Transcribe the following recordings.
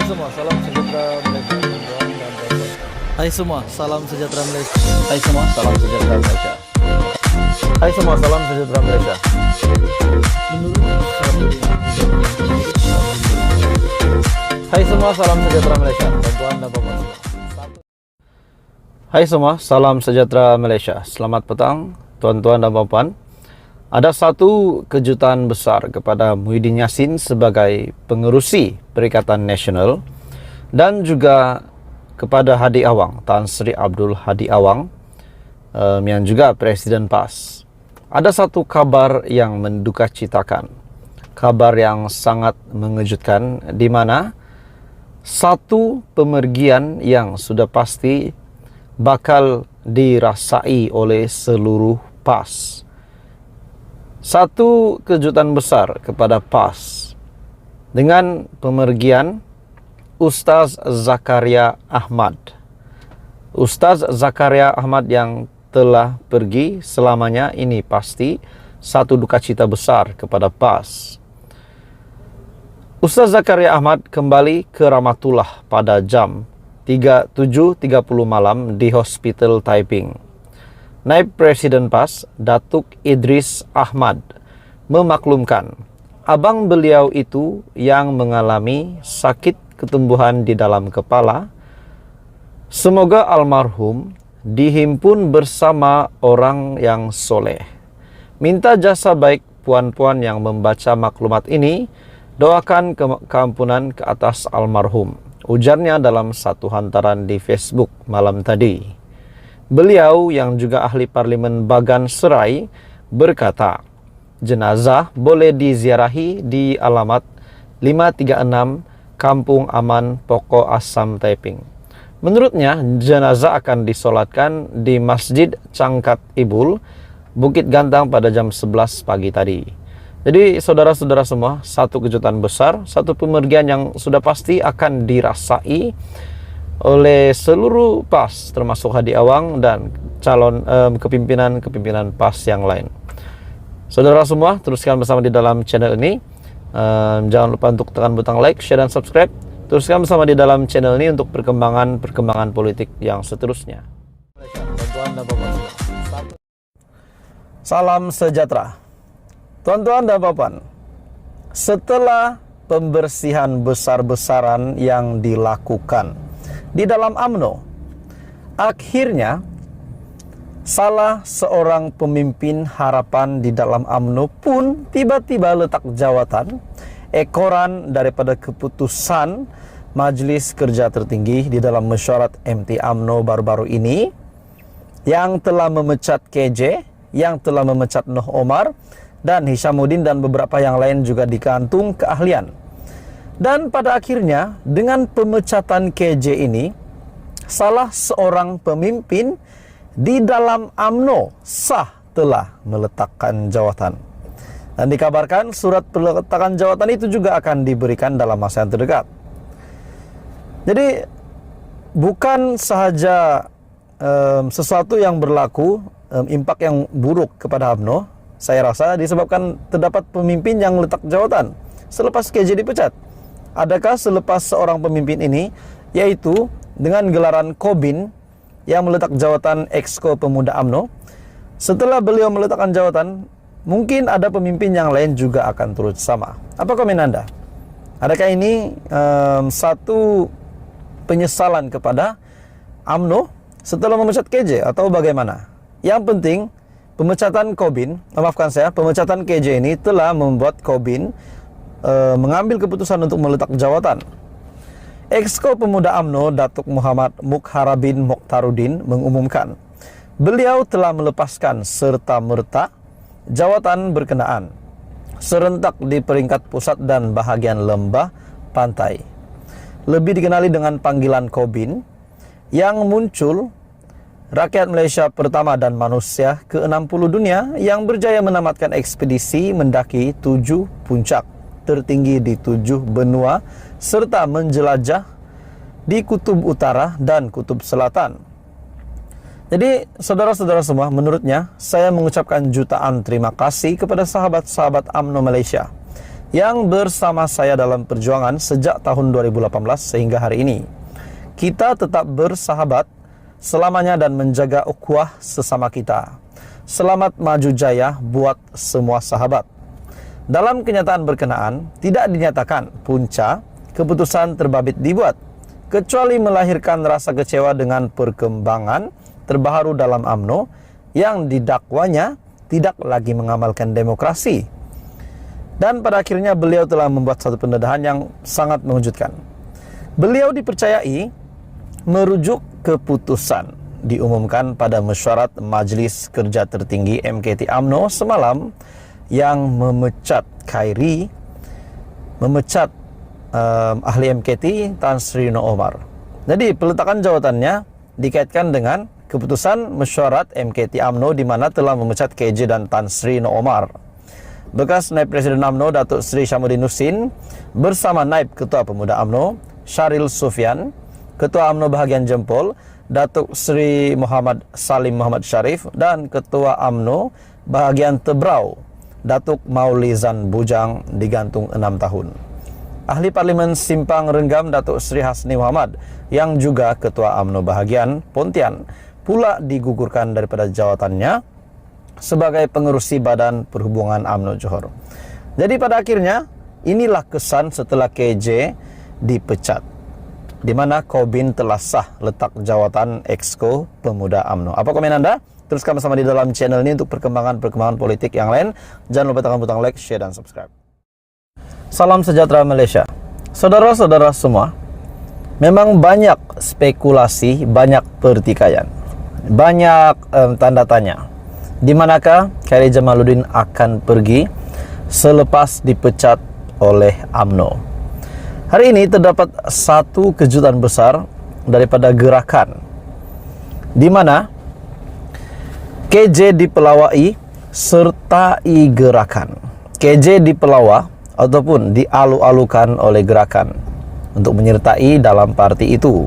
semua, salam sejahtera Malaysia. Hai semua, salam sejahtera Malaysia. Hai semua, salam sejahtera Malaysia. Hai semua, salam sejahtera Malaysia. Hai semua, salam sejahtera Malaysia. Tuan-tuan dan puan-puan. Hai semua, salam sejahtera Malaysia. Selamat petang, tuan-tuan dan puan-puan. Ada satu kejutan besar kepada Muhyiddin Yassin sebagai pengerusi Perikatan Nasional dan juga kepada Hadi Awang, Tan Sri Abdul Hadi Awang, yang juga Presiden PAS. Ada satu kabar yang mendukacitakan, kabar yang sangat mengejutkan, di mana satu pemergian yang sudah pasti bakal dirasai oleh seluruh PAS. Satu kejutan besar kepada PAS dengan pemergian Ustaz Zakaria Ahmad. Ustaz Zakaria Ahmad yang telah pergi selamanya, ini pasti satu dukacita besar kepada PAS. Ustaz Zakaria Ahmad kembali ke Ramatullah pada jam 7.30 malam di Hospital Taiping. Naib Presiden PAS, Datuk Idris Ahmad, memaklumkan abang beliau itu yang mengalami sakit ketumbuhan di dalam kepala. Semoga almarhum dihimpun bersama orang yang soleh. Minta jasa baik puan-puan yang membaca maklumat ini, doakan keampunan ke atas almarhum, ujarnya dalam satu hantaran di Facebook malam tadi. Beliau yang juga ahli parlimen Bagan Serai berkata, jenazah boleh diziarahi di alamat 536 Kampung Aman Pokok Asam Taiping. Menurutnya, jenazah akan disolatkan di Masjid Cangkat Ibul, Bukit Gantang pada jam 11 pagi tadi. Jadi saudara-saudara semua, satu kejutan besar, satu pemergian yang sudah pasti akan dirasai oleh seluruh PAS, termasuk Hadi Awang dan calon kepimpinan PAS yang lain. Saudara semua, teruskan bersama di dalam channel ini. Jangan lupa untuk tekan butang like, share dan subscribe. Teruskan bersama di dalam channel ini untuk perkembangan politik yang seterusnya. Salam sejahtera, tuan-tuan dan puan-puan. Setelah pembersihan besar-besaran yang dilakukan di dalam UMNO, akhirnya salah seorang pemimpin harapan di dalam UMNO pun tiba-tiba letak jawatan ekoran daripada keputusan Majlis Kerja Tertinggi di dalam mesyuarat MT UMNO baru-baru ini, yang telah memecat KJ, yang telah memecat Noh Omar dan Hishamuddin dan beberapa yang lain juga dikantung keahlian. Dan pada akhirnya dengan pemecatan KJ ini, salah seorang pemimpin di dalam UMNO sah telah meletakkan jawatan. Dan dikabarkan surat peletakan jawatan itu juga akan diberikan dalam masa yang terdekat. Jadi bukan sahaja sesuatu yang berlaku, impak yang buruk kepada UMNO, saya rasa disebabkan terdapat pemimpin yang letak jawatan selepas KJ dipecat. Adakah selepas seorang pemimpin ini, yaitu dengan gelaran Kobin, yang meletak jawatan Exco Pemuda UMNO, setelah beliau meletakkan jawatan, mungkin ada pemimpin yang lain juga akan turut sama. Apa komen Anda? Adakah ini satu penyesalan kepada UMNO setelah memecat KJ atau bagaimana? Yang penting, pemecatan KJ ini telah membuat Kobin mengambil keputusan untuk meletak jawatan. Exco Pemuda UMNO Datuk Muhammad Mukharabin Mokhtaruddin mengumumkan beliau telah melepaskan serta-merta jawatan berkenaan serentak di peringkat pusat dan bahagian lembah pantai, lebih dikenali dengan panggilan Kobin, yang muncul rakyat Malaysia pertama dan manusia ke-60 dunia yang berjaya menamatkan ekspedisi mendaki 7 puncak tertinggi di 7 benua serta menjelajah di Kutub Utara dan Kutub Selatan. Jadi saudara-saudara semua, menurutnya saya mengucapkan jutaan terima kasih kepada sahabat-sahabat UMNO Malaysia yang bersama saya dalam perjuangan sejak tahun 2018 sehingga hari ini. Kita tetap bersahabat selamanya dan menjaga ukhuwah sesama kita. Selamat maju jaya buat semua sahabat. Dalam kenyataan berkenaan, tidak dinyatakan punca keputusan terbabit dibuat, kecuali melahirkan rasa kecewa dengan perkembangan terbaru dalam UMNO yang didakwanya tidak lagi mengamalkan demokrasi. Dan pada akhirnya beliau telah membuat satu pendedahan yang sangat mengejutkan. Beliau dipercayai merujuk keputusan diumumkan pada mesyuarat Majelis Kerja Tertinggi MKT UMNO semalam yang memecat ahli MKT Tan Sri Noh Omar. Jadi peletakan jawatannya dikaitkan dengan keputusan mesyuarat MKT UMNO di mana telah memecat KJ dan Tan Sri Noh Omar. Bekas Naib Presiden UMNO Datuk Seri Syamsuddin Nussin bersama Naib Ketua Pemuda UMNO Syaril Sufyan, Ketua UMNO Bahagian Jempol Datuk Seri Muhammad Salim Muhammad Sharif, dan Ketua UMNO Bahagian Tebrau Datuk Maulizan Bujang digantung 6 tahun. Ahli Parlimen Simpang Renggam Datuk Seri Hasni Muhammad yang juga Ketua UMNO Bahagian Pontian pula digugurkan daripada jawatannya sebagai pengerusi Badan Perhubungan UMNO Johor. Jadi pada akhirnya inilah kesan setelah KJ dipecat, di mana Kobin telah sah letak jawatan Exco Pemuda UMNO. Apa komen Anda? Teruskan bersama di dalam channel ini untuk perkembangan politik yang lain. Jangan lupa tekan butang like, share, dan subscribe. Salam sejahtera Malaysia. Saudara-saudara semua, memang banyak spekulasi, banyak pertikaian, banyak tanda tanya. Di manakah Khairi Jamaluddin akan pergi selepas dipecat oleh UMNO? Hari ini terdapat satu kejutan besar daripada gerakan, di mana KJ dipelawai sertai gerakan. KJ dipelawa ataupun dialu-alukan oleh gerakan untuk menyertai dalam parti itu.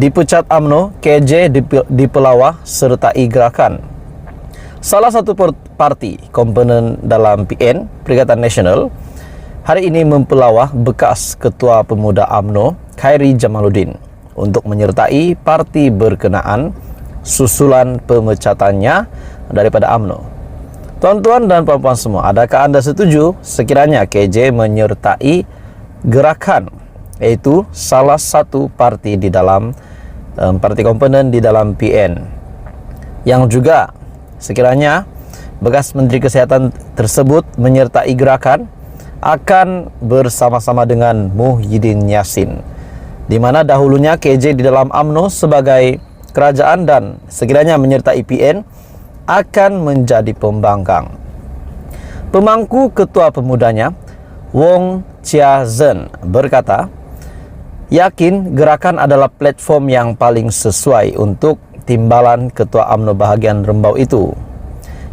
Dipecat UMNO, KJ dipelawa sertai gerakan. Salah satu parti komponen dalam PN, Perikatan Nasional, hari ini mempelawah bekas Ketua Pemuda UMNO, Khairi Jamaluddin, untuk menyertai parti berkenaan susulan pemecatannya daripada UMNO. Tuan-tuan dan puan-puan semua, adakah Anda setuju sekiranya KJ menyertai gerakan, yaitu salah satu parti di dalam parti komponen di dalam PN, yang juga sekiranya bekas Menteri Kesihatan tersebut menyertai gerakan akan bersama-sama dengan Muhyiddin Yassin, di mana dahulunya KJ di dalam UMNO sebagai kerajaan dan sekiranya menyertai PN akan menjadi pembangkang. Pemangku Ketua Pemudanya, Wong Chia Zen, berkata, yakin gerakan adalah platform yang paling sesuai untuk timbalan Ketua UMNO Bahagian Rembau itu.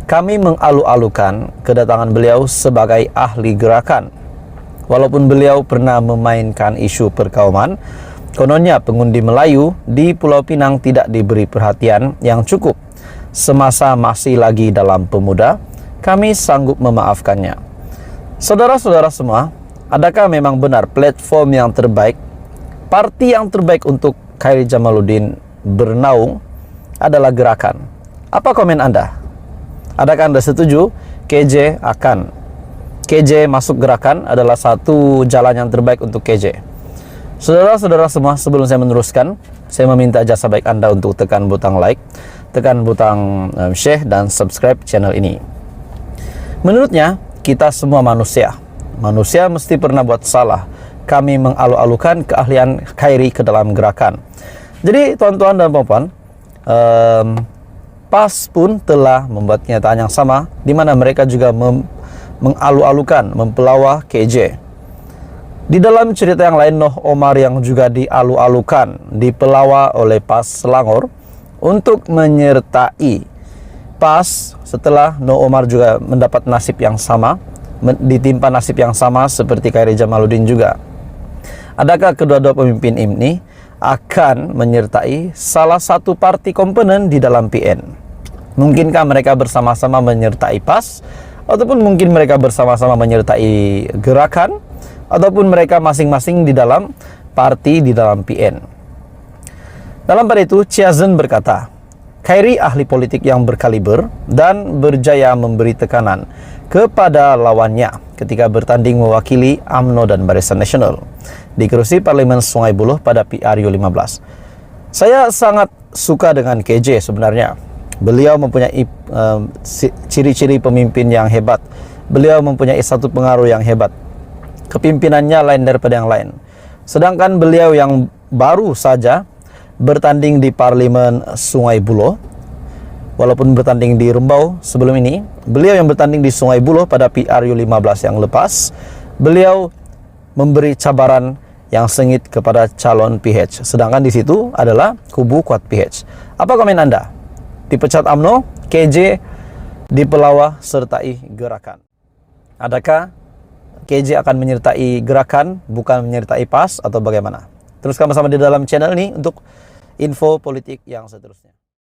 Kami mengalu-alukan kedatangan beliau sebagai ahli gerakan. Walaupun beliau pernah memainkan isu perkauman, kononnya pengundi Melayu di Pulau Pinang tidak diberi perhatian yang cukup semasa masih lagi dalam pemuda. Kami sanggup memaafkannya. Saudara-saudara semua, adakah memang benar platform yang terbaik, parti yang terbaik untuk Khairi Jamaluddin bernaung adalah gerakan? Apa komen Anda? Adakah Anda setuju KJ masuk gerakan adalah satu jalan yang terbaik untuk KJ? Saudara-saudara semua, sebelum saya meneruskan, saya meminta jasa baik Anda untuk tekan butang like, tekan butang share, dan subscribe channel ini. Menurutnya, kita semua manusia mesti pernah buat salah. Kami mengalu-alukan keahlian Khairi ke dalam gerakan. Jadi tuan-tuan dan puan-puan, PAS pun telah membuat kenyataan yang sama, di mana mereka juga mengalu-alukan, mempelawah KJ. Di dalam cerita yang lain, Noh Omar yang juga dialu-alukan, dipelawa oleh PAS Selangor untuk menyertai PAS setelah Noh Omar juga mendapat nasib yang sama, ditimpa nasib yang sama seperti Khairi Jamaluddin juga. Adakah kedua-dua pemimpin ini akan menyertai salah satu parti komponen di dalam PN? Mungkinkah mereka bersama-sama menyertai PAS ataupun mungkin mereka bersama-sama menyertai gerakan, ataupun mereka masing-masing di dalam parti, di dalam PN. Dalam pada itu, Chia Zhen berkata, Khairi ahli politik yang berkaliber dan berjaya memberi tekanan kepada lawannya ketika bertanding mewakili UMNO dan Barisan Nasional di kerusi Parlemen Sungai Buloh pada PRU 15. Saya sangat suka dengan KJ sebenarnya. Beliau mempunyai ciri-ciri pemimpin yang hebat. Beliau mempunyai satu pengaruh yang hebat. Kepimpinannya lain daripada yang lain. Sedangkan beliau yang baru saja bertanding di Parlemen Sungai Buloh, walaupun bertanding di Rembau sebelum ini, beliau yang bertanding di Sungai Buloh pada PRU 15 yang lepas, beliau memberi cabaran yang sengit kepada calon PH. Sedangkan di situ adalah kubu kuat PH. Apa komen Anda? Dipecat UMNO, KJ dipelawa sertai gerakan. Adakah KJ akan menyertai gerakan, bukan menyertai PAS, atau bagaimana? Teruskan bersama di dalam channel ini untuk info politik yang seterusnya.